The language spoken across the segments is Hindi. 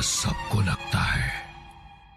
डर सबको लगता है।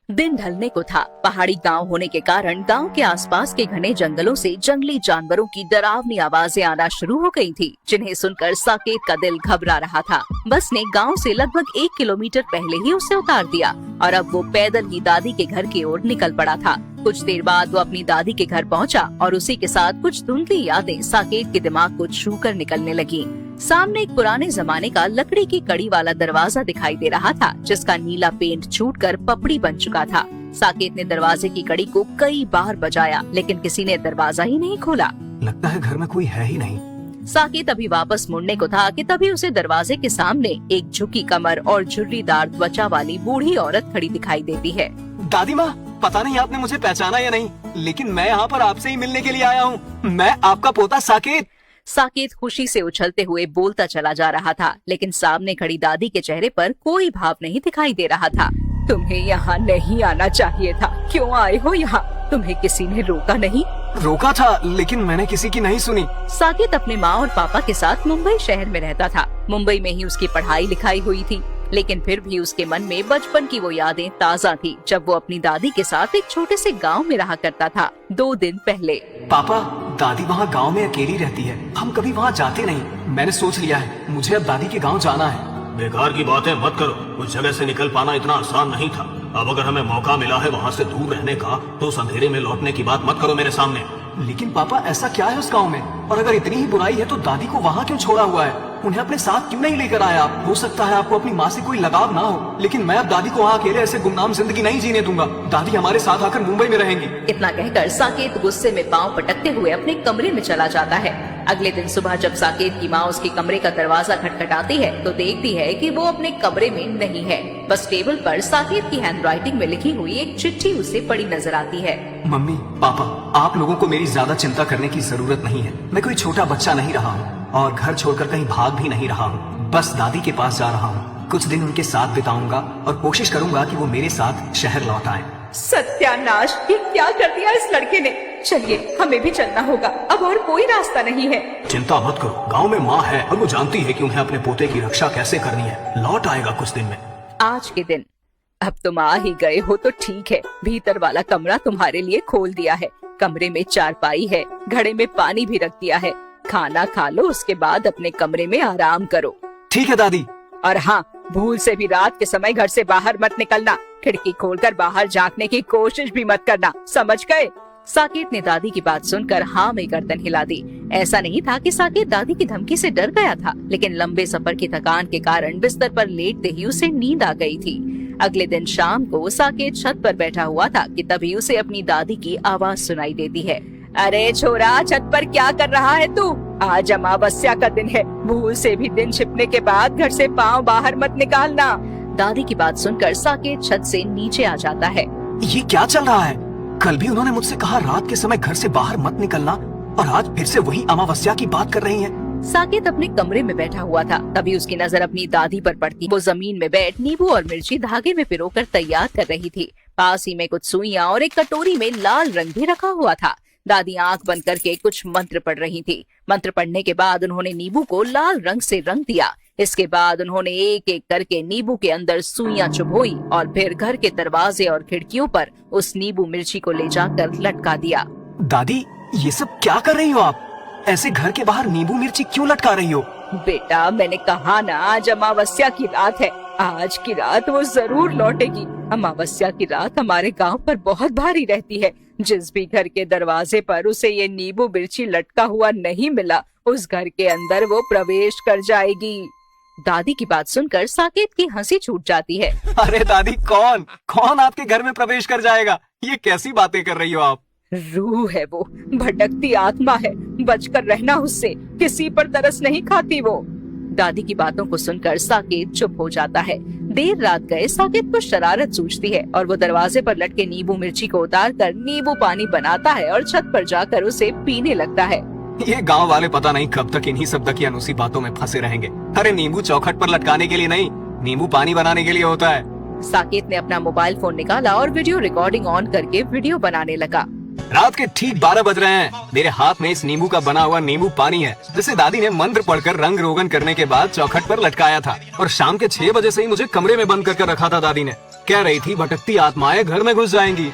दिन ढलने को था। पहाड़ी गांव होने के कारण गांव के आसपास के घने जंगलों से जंगली जानवरों की डरावनी आवाजें आना शुरू हो गई थी, जिन्हें सुनकर साकेत का दिल घबरा रहा था। बस ने गांव से लगभग 1 किलोमीटर पहले ही उसे उतार दिया और अब वो पैदल ही दादी के घर की ओर निकल पड़ा था। कुछ देर बाद वो अपनी दादी के घर पहुंचा और उसी के साथ कुछ धुंधली यादें साकेत के दिमाग को छू कर निकलने लगी। सामने एक पुराने जमाने का लकड़ी की कड़ी वाला दरवाजा दिखाई दे रहा था, जिसका नीला पेंट छूटकर पपड़ी बन चुका था। साकेत ने दरवाजे की कड़ी को कई बार बजाया, लेकिन किसी ने दरवाजा ही नहीं खोला। लगता है घर में कोई है ही नहीं। साकेत अभी वापस मुड़ने को था कि तभी उसे दरवाजे के सामने एक झुकी कमर और झुर्रीदार त्वचा वाली बूढ़ी औरत खड़ी दिखाई देती है। दादी माँ, पता नहीं आपने मुझे पहचाना या नहीं, लेकिन मैं यहाँ पर आपसे ही मिलने के लिए आया हूँ। मैं आपका पोता साकेत। साकेत खुशी से उछलते हुए बोलता चला जा रहा था, लेकिन सामने खड़ी दादी के चेहरे पर कोई भाव नहीं दिखाई दे रहा था। तुम्हें यहाँ नहीं आना चाहिए था। क्यों आए हो यहाँ? तुम्हें किसी ने रोका नहीं? रोका था, लेकिन मैंने किसी की नहीं सुनी। साकेत अपने माँ और पापा के साथ मुंबई शहर में रहता था। मुंबई में ही उसकी पढ़ाई लिखाई हुई थी, लेकिन फिर भी उसके मन में बचपन की वो यादें ताज़ा थी, जब वो अपनी दादी के साथ एक छोटे से गांव में रहा करता था। 2 दिन पहले। पापा, दादी वहाँ गांव में अकेली रहती है, हम कभी वहाँ जाते नहीं। मैंने सोच लिया है, मुझे अब दादी के गांव जाना है। बेकार की बातें मत करो। उस जगह से निकल पाना इतना आसान नहीं था। अब अगर हमें मौका मिला है वहाँ से दूर रहने का, तो उस अंधेरे में लौटने की बात मत करो मेरे सामने। लेकिन पापा, ऐसा क्या है उस गांव में? और अगर इतनी ही बुराई है तो दादी को वहाँ क्यों छोड़ा हुआ है? उन्हें अपने साथ क्यों नहीं लेकर आया आप? हो सकता है आपको अपनी माँ से कोई लगाव ना हो, लेकिन मैं अब दादी को वहाँ अकेले ऐसे गुमनाम जिंदगी नहीं जीने दूंगा। दादी हमारे साथ आकर मुंबई में रहेंगी। इतना कहकर साकेत गुस्से में पांव पटकते हुए अपने कमरे में चला जाता है। अगले दिन सुबह जब साकेत की माँ उसके कमरे का दरवाजा खटखटाती है, तो देखती है कि वो अपने कमरे में नहीं है। बस टेबल पर साकेत की हैंडराइटिंग में लिखी हुई एक चिट्ठी उसे पड़ी नजर आती है। मम्मी, पापा, आप लोगों को मेरी ज्यादा चिंता करने की जरूरत नहीं है। मैं कोई छोटा बच्चा नहीं रहा हूँ और घर छोड़कर कहीं भाग भी नहीं रहा हूँ। बस दादी के पास जा रहा हूँ। कुछ दिन उनके साथ बिताऊंगा और कोशिश करूंगा कि वो मेरे साथ शहर लौट आए। सत्यानाश, ये क्या कर दिया इस लड़के ने? चलिए, हमें भी चलना होगा, अब और कोई रास्ता नहीं है। चिंता मत करो, गांव में माँ है और वो जानती है कि उन्हें अपने पोते की रक्षा कैसे करनी है। लौट आएगा कुछ दिन में। आज के दिन। अब तुम आ ही गए हो तो ठीक है। भीतर वाला कमरा तुम्हारे लिए खोल दिया है। कमरे में चारपाई है, घड़े में पानी भी रख दिया है। खाना खा लो, उसके बाद अपने कमरे में आराम करो। ठीक है दादी। और हाँ, भूल से भी रात के समय घर से बाहर मत निकलना। खिड़की खोलकर बाहर झांकने की कोशिश भी मत करना, समझ गए? साकेत ने दादी की बात सुनकर हाँ में गर्दन हिला दी। ऐसा नहीं था कि साकेत दादी की धमकी से डर गया था, लेकिन लंबे सफर की थकान के कारण बिस्तर पर लेटते ही उसे नींद आ गई थी। अगले दिन शाम को साकेत छत पर बैठा हुआ था कि तभी उसे अपनी दादी की आवाज सुनाई देती है। अरे छोरा, छत पर क्या कर रहा है तू? आज अमावस्या का दिन है। भूल से भी दिन छिपने के बाद घर से पाँव बाहर मत निकालना। दादी की बात सुनकर साकेत छत से नीचे आ जाता है। ये क्या चल रहा है? कल भी उन्होंने मुझसे कहा रात के समय घर से बाहर मत निकलना, और आज फिर से वही अमावस्या की बात कर रही हैं। साकेत अपने कमरे में बैठा हुआ था, तभी उसकी नजर अपनी दादी पर पड़ती। वो जमीन में बैठ नींबू और मिर्ची धागे में पिरोकर तैयार कर रही थी। पास ही में कुछ सुइयां और एक कटोरी में लाल रंग भी रखा हुआ था। दादी आंख बंद करके कुछ मंत्र पढ़ रही थी। मंत्र पढ़ने के बाद उन्होंने नींबू को लाल रंग से रंग दिया। इसके बाद उन्होंने एक एक करके नींबू के अंदर सुइयां चुभोई और फिर घर के दरवाजे और खिड़कियों पर उस नींबू मिर्ची को ले जाकर लटका दिया। दादी, ये सब क्या कर रही हो आप? ऐसे घर के बाहर नींबू मिर्ची क्यों लटका रही हो? बेटा, मैंने कहा ना, आज अमावस्या की रात है। आज की रात वो जरूर लौटेगी। अमावस्या की रात हमारे गांव पर बहुत भारी रहती है। जिस भी घर के दरवाजे पर उसे ये नींबू मिर्ची लटका हुआ नहीं मिला, उस घर के अंदर वो प्रवेश कर जाएगी। दादी की बात सुनकर साकेत की हंसी छूट जाती है। अरे दादी, कौन आपके घर में प्रवेश कर जाएगा? ये कैसी बातें कर रही हो आप? रूह है वो, भटकती आत्मा है। बचकर रहना उससे, किसी पर तरस नहीं खाती वो। दादी की बातों को सुनकर साकेत चुप हो जाता है। देर रात गए साकेत को शरारत सूझती है और वो दरवाजे पर लटके नींबू मिर्ची को उतारकर नींबू पानी बनाता है और छत पर जाकर उसे पीने लगता है। ये गांव वाले पता नहीं कब तक इन्हीं सब दकियानूसी बातों में फंसे रहेंगे। अरे नींबू चौखट पर लटकाने के लिए नहीं, नींबू पानी बनाने के लिए होता है। साकेत ने अपना मोबाइल फोन निकाला और वीडियो रिकॉर्डिंग ऑन करके वीडियो बनाने लगा। रात के ठीक 12 बज रहे हैं। मेरे हाथ में इस नींबू का बना हुआ नींबू पानी है, जिसे दादी ने मंत्र पढ़कर रंग रोगन करने के बाद चौखट पर लटकाया था। और शाम के 6 बजे से ही मुझे कमरे में बंद करके रखा था दादी ने। कह रही थी भटकती आत्माएं घर में घुस जाएंगी।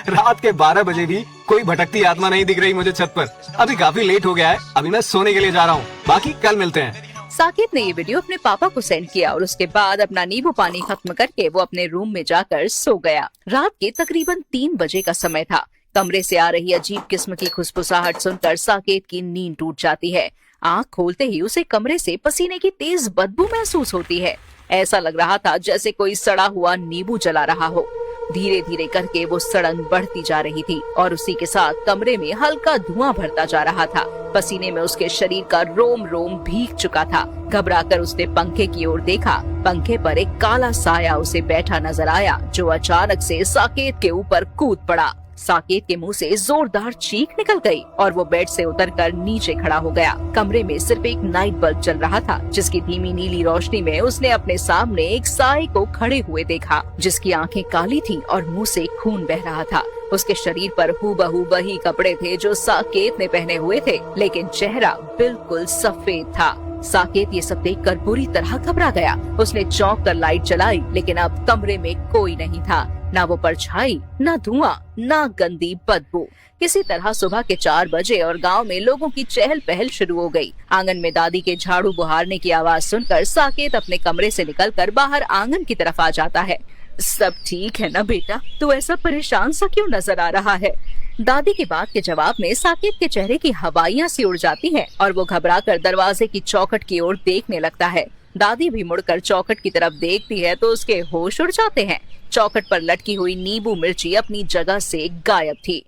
रात के 12 बजे भी कोई भटकती आत्मा नहीं दिख रही मुझे छत पर। अभी काफी लेट हो गया है, अभी मैं सोने के लिए जा रहा हूँ। बाकी कल मिलते हैं। साकेत ने ये वीडियो अपने पापा को सेंड किया और उसके बाद अपना नींबू पानी खत्म करके वो अपने रूम में जाकर सो गया। रात के तकरीबन 3 बजे का समय था। कमरे से आ रही अजीब किस्म की खुशफुसाहट सुनकर साकेत की नींद टूट जाती है। आँख खोलते ही उसे कमरे से पसीने की तेज बदबू महसूस होती है। ऐसा लग रहा था जैसे कोई सड़ा हुआ नींबू जला रहा हो। धीरे धीरे करके वो सड़न बढ़ती जा रही थी और उसी के साथ कमरे में हल्का धुआं भरता जा रहा था। पसीने में उसके शरीर का रोम रोम भीग चुका था। घबराकर उसने पंखे की ओर देखा। पंखे पर एक काला साया उसे बैठा नजर आया, जो अचानक से साकेत के ऊपर कूद पड़ा। साकेत के मुंह से जोरदार चीख निकल गई और वो बेड से उतरकर नीचे खड़ा हो गया। कमरे में सिर्फ एक नाइट बल्ब जल रहा था, जिसकी धीमी नीली रोशनी में उसने अपने सामने एक साए को खड़े हुए देखा, जिसकी आंखें काली थी और मुंह से खून बह रहा था। उसके शरीर पर हूबहू वही कपड़े थे जो साकेत ने पहने हुए थे, लेकिन चेहरा बिल्कुल सफेद था। साकेत ये सब देखकर बुरी तरह घबरा गया। उसने चौंक कर लाइट जलाई, लेकिन अब कमरे में कोई नहीं था। ना वो परछाई, ना धुआं, ना गंदी बदबू। किसी तरह सुबह के 4 बजे और गांव में लोगों की चहल पहल शुरू हो गई। आंगन में दादी के झाड़ू बुहारने की आवाज सुनकर साकेत अपने कमरे से निकलकर बाहर आंगन की तरफ आ जाता है। सब ठीक है ना बेटा? तू ऐसा परेशान सा क्यों नजर आ रहा है? दादी की बात के जवाब में साकेत के चेहरे की हवाइयां सी उड़ जाती हैं और वो घबराकर दरवाजे की चौखट की ओर देखने लगता है। दादी भी मुड़कर चौखट की तरफ देखती है तो उसके होश उड़ जाते हैं। चौखट पर लटकी हुई नींबू मिर्ची अपनी जगह से गायब थी।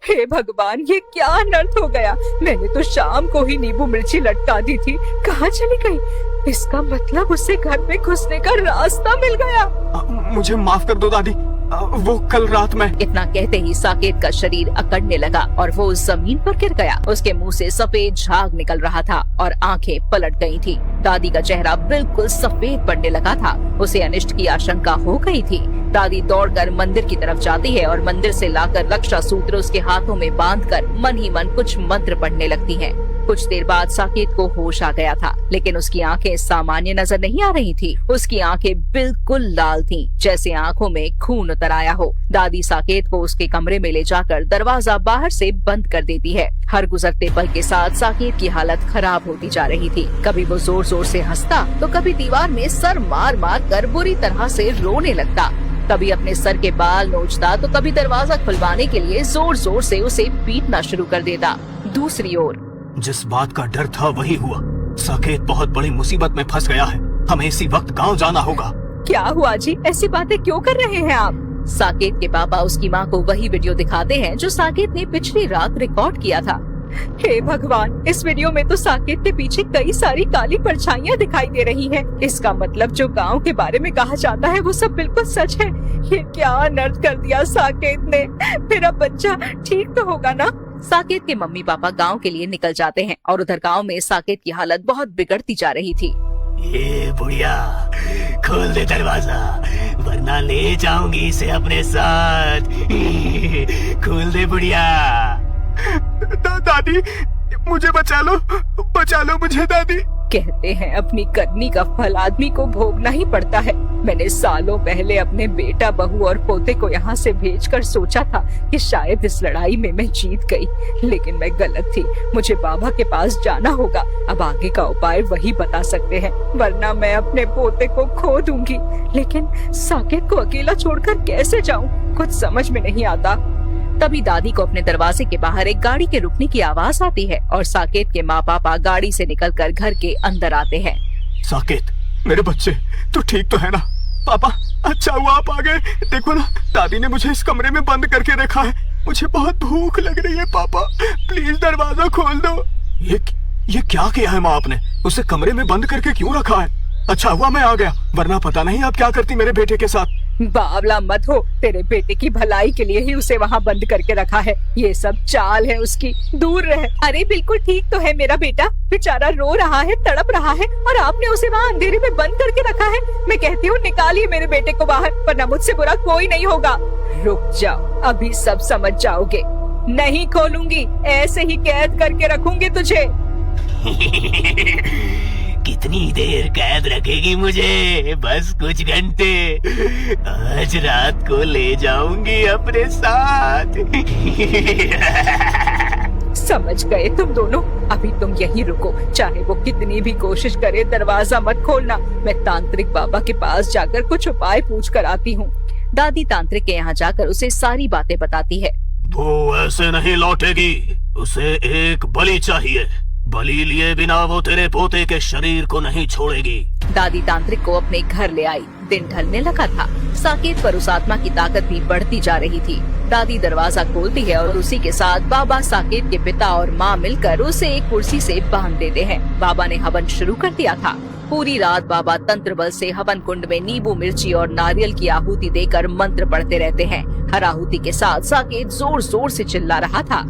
हे भगवान, ये क्या अनर्थ हो गया? मैंने तो शाम को ही नींबू मिर्ची लटका दी थी, कहाँ चली गई? इसका मतलब उसे घर में घुसने का रास्ता मिल गया। मुझे माफ कर दो दादी, वो कल रात में। इतना कहते ही साकेत का शरीर अकड़ने लगा और वो जमीन पर गिर गया। उसके मुंह से सफेद झाग निकल रहा था और आंखें पलट गई थी। दादी का चेहरा बिल्कुल सफेद पड़ने लगा था। उसे अनिष्ट की आशंका हो गई थी। दादी दौड़कर मंदिर की तरफ जाती है और मंदिर से लाकर रक्षा सूत्र उसके हाथों में बांधकर मन ही मन कुछ मंत्र पढ़ने लगती हैं। कुछ देर बाद साकेत को होश आ गया था, लेकिन उसकी आंखें सामान्य नजर नहीं आ रही थी। उसकी आंखें बिल्कुल लाल थीं, जैसे आंखों में खून उतर आया हो। दादी साकेत को उसके कमरे में ले जाकर दरवाजा बाहर से बंद कर देती है। हर गुजरते पल के साथ साकेत की हालत खराब होती जा रही थी। कभी वो जोर जोर से हंसता तो कभी दीवार में सर मार मार कर बुरी तरह से रोने लगता। कभी अपने सर के बाल नोचता तो कभी दरवाजा खुलवाने के लिए जोर जोर से उसे पीटना शुरू कर देता। दूसरी ओर जिस बात का डर था वही हुआ। साकेत बहुत बड़ी मुसीबत में फंस गया है। हमें इसी वक्त गांव जाना होगा। क्या हुआ जी? ऐसी बातें क्यों कर रहे हैं आप? साकेत के पापा उसकी माँ को वही वीडियो दिखाते हैं जो साकेत ने पिछली रात रिकॉर्ड किया था। हे भगवान, इस वीडियो में तो साकेत के पीछे कई सारी काली परछाइयां दिखाई दे रही हैं। इसका मतलब जो गांव के बारे में कहा जाता है वो सब बिल्कुल सच है। ये क्या अनर्थ कर दिया साकेत ने? मेरा बच्चा ठीक तो होगा ना? साकेत के मम्मी पापा गांव के लिए निकल जाते हैं और उधर गांव में साकेत की हालत बहुत बिगड़ती जा रही थी। ये बुढ़िया, खोल दे दरवाजा, वरना ले जाऊंगी इसे अपने साथ। खोल दे बुढ़िया। दादी, मुझे बचा लो मुझे दादी। कहते हैं अपनी करनी का फल आदमी को भोगना ही पड़ता है। मैंने सालों पहले अपने बेटा, बहू और पोते को यहाँ से भेजकर सोचा था कि शायद इस लड़ाई में मैं जीत गई, लेकिन मैं गलत थी। मुझे बाबा के पास जाना होगा। अब आगे का उपाय वही बता सकते हैं, वरना मैं अपने पोते को खो दूंगी। लेकिन साकेत को अकेला छोड़कर कैसे जाऊँ, कुछ समझ में नहीं आता। तभी दादी को अपने दरवाजे के बाहर एक गाड़ी के रुकने की आवाज आती है और साकेत के माँ पापा गाड़ी से निकलकर घर के अंदर आते हैं। साकेत, मेरे बच्चे, तू ठीक तो है ना? पापा, अच्छा हुआ आप आ गए। देखो ना, दादी ने मुझे इस कमरे में बंद करके रखा है। मुझे बहुत भूख लग रही है। पापा, प्लीज दरवाजा खोल दो। ये क्या किया है माँ आपने? उसे कमरे में बंद करके क्यों रखा है? अच्छा हुआ मैं आ गया, वरना पता नहीं आप क्या करती मेरे बेटे के साथ। बावला मत हो, तेरे बेटे की भलाई के लिए ही उसे वहाँ बंद करके रखा है। ये सब चाल है उसकी, दूर रहे। अरे बिल्कुल ठीक तो है मेरा बेटा, बेचारा रो रहा है, तड़प रहा है और आपने उसे वहाँ अंधेरे में बंद करके रखा है। मैं कहती हूँ निकालिए मेरे बेटे को बाहर, वरना मुझसे बुरा कोई नहीं होगा। रुक जाओ, अभी सब समझ जाओगे। नहीं खोलूंगी, ऐसे ही कैद करके रखूंगी तुझे। कितनी देर कैद रखेगी मुझे? बस कुछ घंटे। आज रात को ले जाऊंगी अपने साथ। समझ गए तुम दोनों, अभी तुम यहीं रुको। चाहे वो कितनी भी कोशिश करे, दरवाजा मत खोलना। मैं तांत्रिक बाबा के पास जाकर कुछ उपाय पूछ कर आती हूँ। दादी तांत्रिक के यहाँ जाकर उसे सारी बातें बताती है। वो ऐसे नहीं लौटेगी, उसे एक बलि चाहिए। बलि लिए बिना वो तेरे पोते के शरीर को नहीं छोड़ेगी। दादी तांत्रिक को अपने घर ले आई। दिन ढलने लगा था। साकेत पर उस आत्मा की ताकत भी बढ़ती जा रही थी। दादी दरवाजा खोलती है और उसी के साथ बाबा साकेत के पिता और माँ मिलकर उसे एक कुर्सी से बांध देते हैं। बाबा ने हवन शुरू कर दिया था। पूरी रात बाबा तंत्र बल से हवन कुंड में नींबू, मिर्ची और नारियल की आहुति देकर मंत्र पढ़ते रहते हैं। हर आहुति के साथ साकेत जोर जोर से चिल्ला रहा था।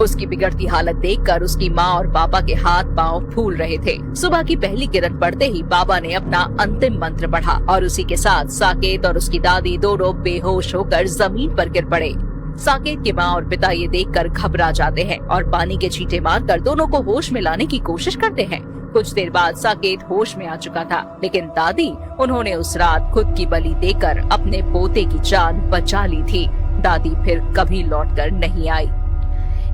उसकी बिगड़ती हालत देखकर उसकी माँ और पापा के हाथ पांव फूल रहे थे। सुबह की पहली किरण पड़ते ही बाबा ने अपना अंतिम मंत्र पढ़ा और उसी के साथ साकेत और उसकी दादी दोनों बेहोश होकर जमीन पर गिर पड़े। साकेत के माँ और पिता ये देखकर घबरा जाते हैं और पानी के छींटे मारकर दोनों को होश में लाने की कोशिश करते हैं। कुछ देर बाद साकेत होश में आ चुका था, लेकिन दादी, उन्होंने उस रात खुद की बलि देकर अपने पोते की जान बचा ली थी। दादी फिर कभी लौटकर नहीं आई।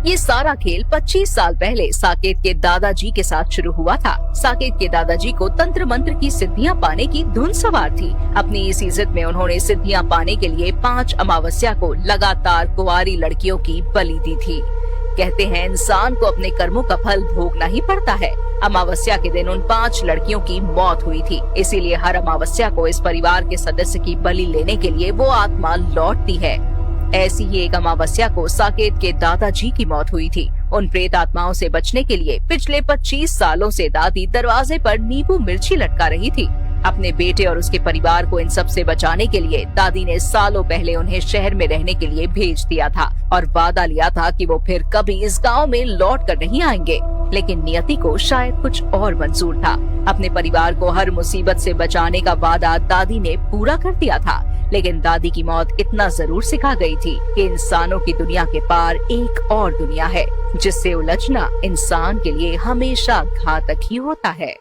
ये सारा खेल 25 साल पहले साकेत के दादाजी के साथ शुरू हुआ था। साकेत के दादाजी को तंत्र मंत्र की सिद्धियां पाने की धुन सवार थी। अपनी इसी जिद में उन्होंने सिद्धियां पाने के लिए 5 अमावस्या को लगातार कुंवारी लड़कियों की बलि दी थी। कहते हैं इंसान को अपने कर्मों का फल भोगना ही पड़ता है। अमावस्या के दिन उन 5 लड़कियों की मौत हुई थी। इसीलिए हर अमावस्या को इस परिवार के सदस्य की बलि लेने के लिए वो आत्मा लौटती है। ऐसी ही एक अमावस्या को साकेत के दादाजी की मौत हुई थी। उन प्रेत आत्माओं से बचने के लिए पिछले 25 सालों से दादी दरवाजे पर नींबू मिर्ची लटका रही थी। अपने बेटे और उसके परिवार को इन सब से बचाने के लिए दादी ने सालों पहले उन्हें शहर में रहने के लिए भेज दिया था और वादा लिया था कि वो फिर कभी इस गांव में लौट कर नहीं आएंगे। लेकिन नियति को शायद कुछ और मंजूर था। अपने परिवार को हर मुसीबत से बचाने का वादा दादी ने पूरा कर दिया था, लेकिन दादी की मौत इतना जरूर सिखा गई थी कि इंसानों की दुनिया के पार एक और दुनिया है, जिससे उलझना इंसान के लिए हमेशा घातक ही होता है।